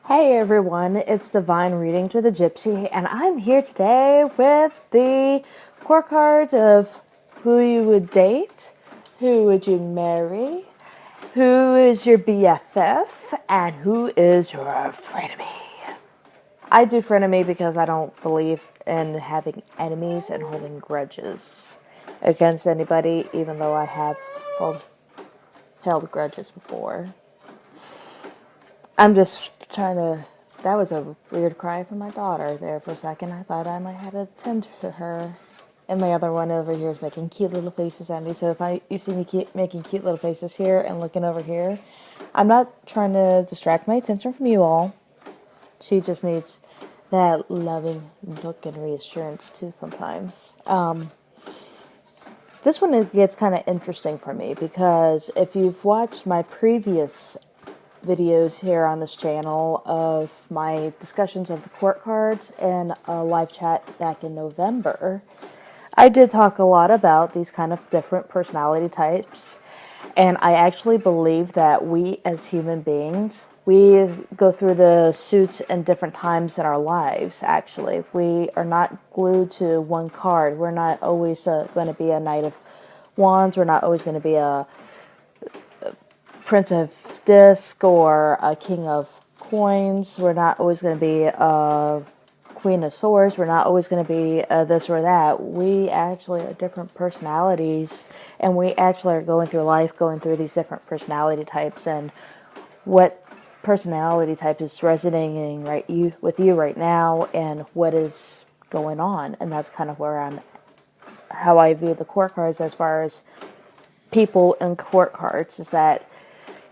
Hey everyone, it's Divine Reading to the Gypsy, and I'm here today with the core cards of who you would date, who would you marry, who is your BFF, and who is your frenemy. I do frenemy because I don't believe in having enemies and holding grudges against anybody, even though I have held grudges before. I'm just trying to... That was a weird cry from my daughter there for a second. I thought I might have to tend to her. And my other one over here is making cute little faces at me. So if you see me making cute little faces here and looking over here, I'm not trying to distract my attention from you all. She just needs that loving look and reassurance too sometimes. This one gets kind of interesting for me because if you've watched my previous videos here on this channel of my discussions of the court cards and a live chat back in November, I did talk a lot about these kind of different personality types, and I actually believe that we as human beings, we go through the suits in different times in our lives. Actually, we are not glued to one card. We're not always going to be a Knight of Wands. We're not always going to be a Prince of Disc or a King of Coins. We're not always going to be a Queen of Swords. We're not always going to be this or that. We actually are different personalities, and we actually are going through life, going through these different personality types, and what personality type is resonating with you right now, and what is going on. And that's kind of how I view the court cards as far as people and court cards, is that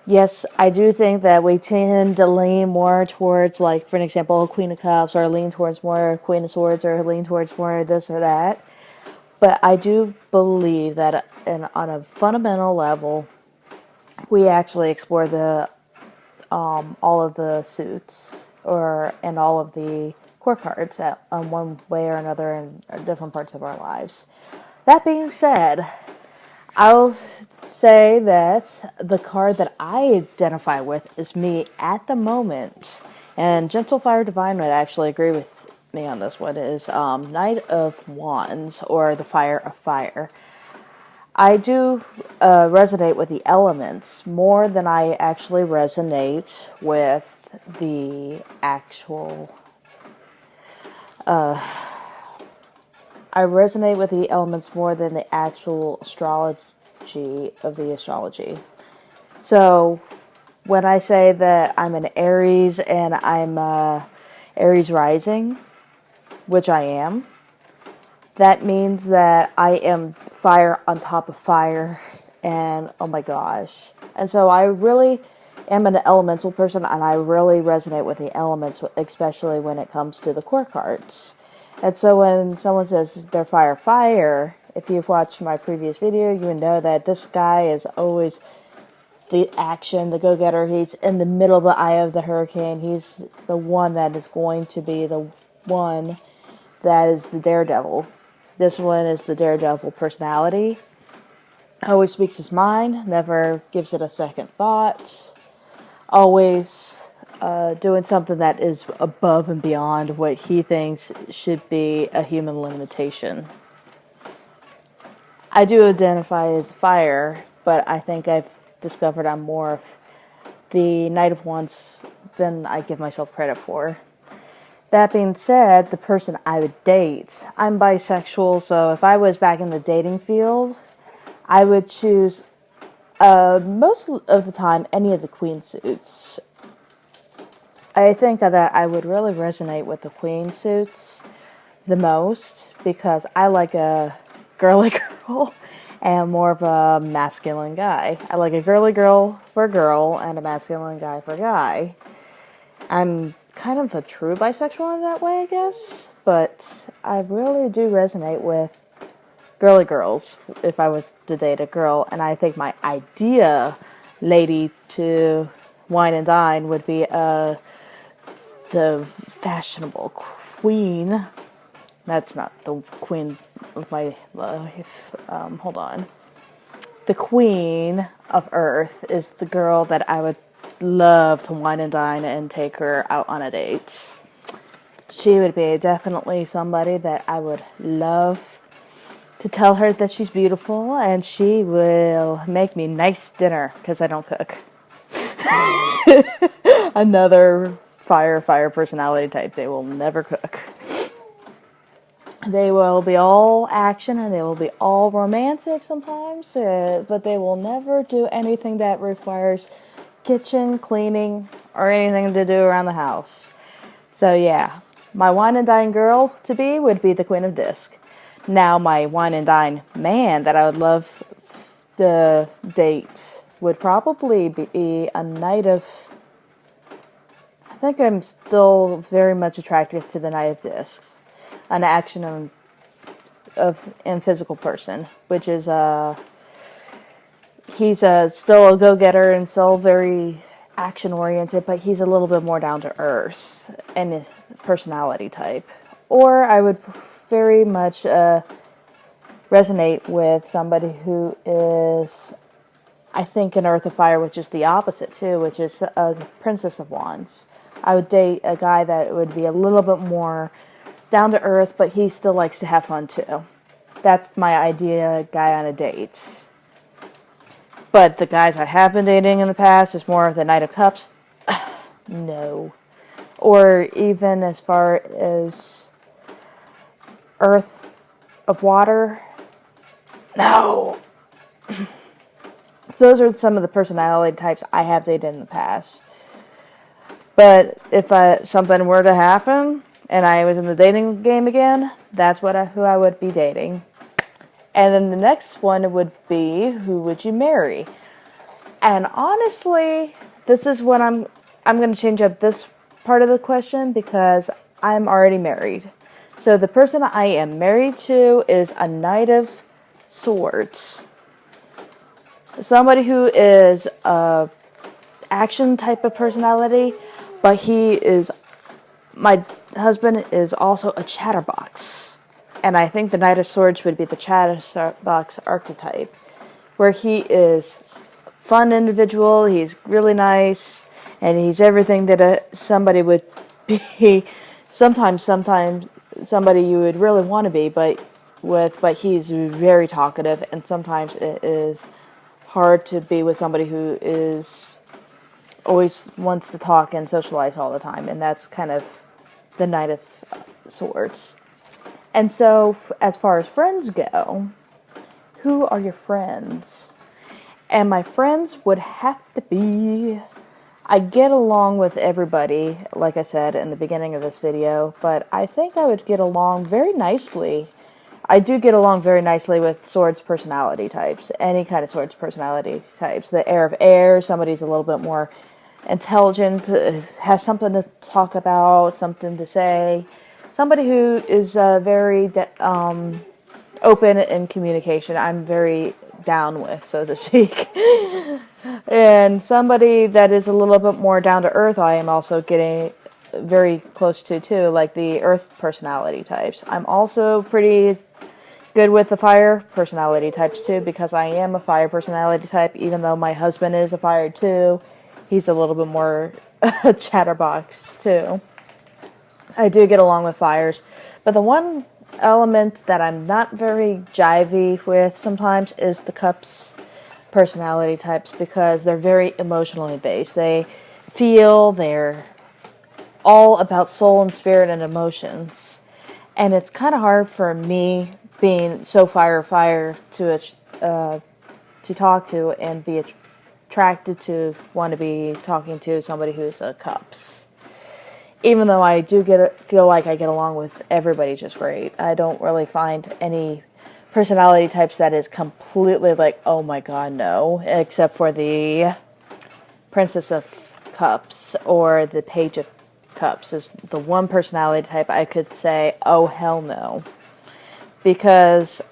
yes, I do think that we tend to lean more towards, like, for an example, Queen of Cups, or lean towards more Queen of Swords, or lean towards more this or that. But I do believe that on a fundamental level, we actually explore all of the suits and all of the core cards one way or another in different parts of our lives. That being said, I'll say that the card that I identify with is me at the moment, and Gentle Fire Divine would actually agree with me on this one, is Knight of Wands, or the Fire of Fire. I do resonate with the elements more than I actually resonate with the actual... I resonate with the elements more than the actual astrology of the astrology. So when I say that I'm an Aries and I'm Aries rising, which I am, that means that I am fire on top of fire, and oh my gosh. And so I really am an elemental person, and I really resonate with the elements, especially when it comes to the core cards. And so when someone says they're fire, if you've watched my previous video, you would know that this guy is always the action, the go-getter. He's in the middle of the eye of the hurricane. He's the one that is going to be the one that is the daredevil. This one is the daredevil personality. Always speaks his mind, never gives it a second thought. Always doing something that is above and beyond what he thinks should be a human limitation. I do identify as fire, but I think I've discovered I'm more of the Knight of Wands than I give myself credit for. That being said, the person I would date, I'm bisexual, so if I was back in the dating field, I would choose most of the time any of the queen suits. I think that I would really resonate with the queen suits the most because I like a girly girl and more of a masculine guy. I like a girly girl for a girl and a masculine guy for a guy. I'm kind of a true bisexual in that way, I guess, but I really do resonate with girly girls if I was to date a girl, and I think my idea lady to wine and dine would be the fashionable queen. That's not the queen of my life. Hold on. The queen of Earth is the girl that I would love to wine and dine and take her out on a date. She would be definitely somebody that I would love to tell her that she's beautiful, and she will make me nice dinner because I don't cook. Another fire personality type. They will never cook. They will be all action and they will be all romantic sometimes, but they will never do anything that requires kitchen cleaning or anything to do around the house. So yeah, my wine and dine girl to be would be the Queen of Disc. Now my wine and dine man that I would love to date would probably be a Knight of... I think I'm still very much attracted to the Knight of Discs. An action and physical person, which is he's still a go-getter and still very action-oriented, but he's a little bit more down-to-earth and personality type. Or I would very much resonate with somebody who is, I think, an Earth of Fire, which is the opposite too, which is the Princess of Wands. I would date a guy that would be a little bit more down to earth, but he still likes to have fun too. That's my idea guy on a date. But the guys I have been dating in the past is more of the Knight of Cups. No. Or even as far as Earth of Water. No. So those are some of the personality types I have dated in the past. But if something were to happen and I was in the dating game again, that's who I would be dating. And then the next one would be, who would you marry? And honestly, this is what I'm going to change up this part of the question because I'm already married. So the person I am married to is a Knight of Swords. Somebody who is a action type of personality, but my husband is also a chatterbox. And I think the Knight of Swords would be the chatterbox archetype, where he is a fun individual, he's really nice, and he's everything that somebody would be, sometimes somebody you would really want to be, but he's very talkative, and sometimes it is hard to be with somebody who is always wants to talk and socialize all the time, and that's kind of the Knight of Swords. And so, as far as friends go, who are your friends? And my friends would have to be... I get along with everybody, like I said in the beginning of this video, but I think I would get along very nicely. I do get along very nicely with Swords personality types, any kind of Swords personality types. The Heir of Air, somebody's a little bit more intelligent, has something to talk about, something to say. Somebody who is very open in communication, I'm very down with, so to speak. And somebody that is a little bit more down to earth, I am also getting very close to too, like the Earth personality types. I'm also pretty good with the Fire personality types too, because I am a Fire personality type, even though my husband is a Fire too. He's a little bit more chatterbox too. I do get along with Fires, but the one element that I'm not very jivey with sometimes is the Cups personality types, because they're very emotionally based. They're all about soul and spirit and emotions, and it's kind of hard for me, being so fire to talk to and be attracted to, want to be talking to somebody who's a Cups. Even though I do feel like I get along with everybody just great, I don't really find any personality types that is completely like, oh my god, no, except for the Princess of Cups or the Page of Cups is the one personality type I could say, oh hell no. Because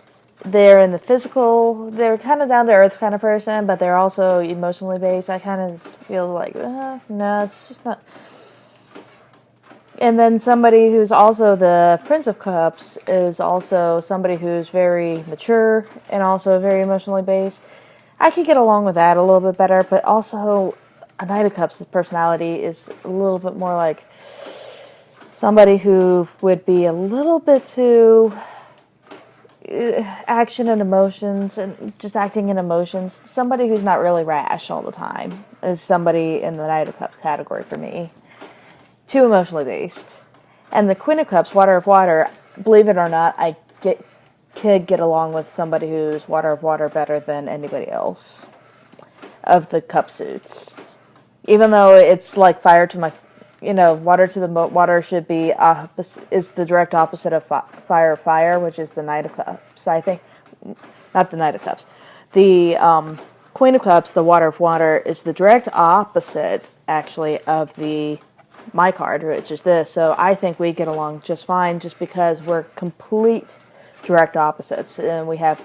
they're in the physical, they're kind of down to earth kind of person, but they're also emotionally based. I kind of feel like, no, it's just not. And then somebody who's also the Prince of Cups is also somebody who's very mature and also very emotionally based. I could get along with that a little bit better, but also a Knight of Cups' personality is a little bit more like somebody who would be a little bit too action and emotions and just acting in emotions. Somebody who's not really rash all the time is somebody in the Knight of Cups category for me. Too emotionally based. And the Queen of Cups, Water of Water, believe it or not, I could get along with somebody who's Water of Water better than anybody else of the cup suits. Even though it's like fire to my, water to the water should be is the direct opposite of fire, which is the Knight of Cups, I think. Not the Knight of Cups. The Queen of Cups, the Water of Water, is the direct opposite, actually, of my card, which is this. So I think we get along just fine just because we're complete direct opposites. And we have,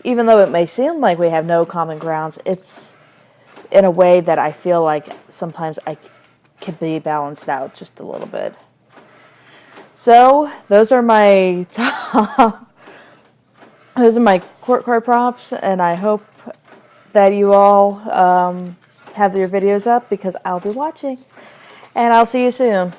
even though it may seem like we have no common grounds, it's in a way that I feel like sometimes I can be balanced out just a little bit. So those are my court card props, and I hope that you all have your videos up because I'll be watching. And I'll see you soon.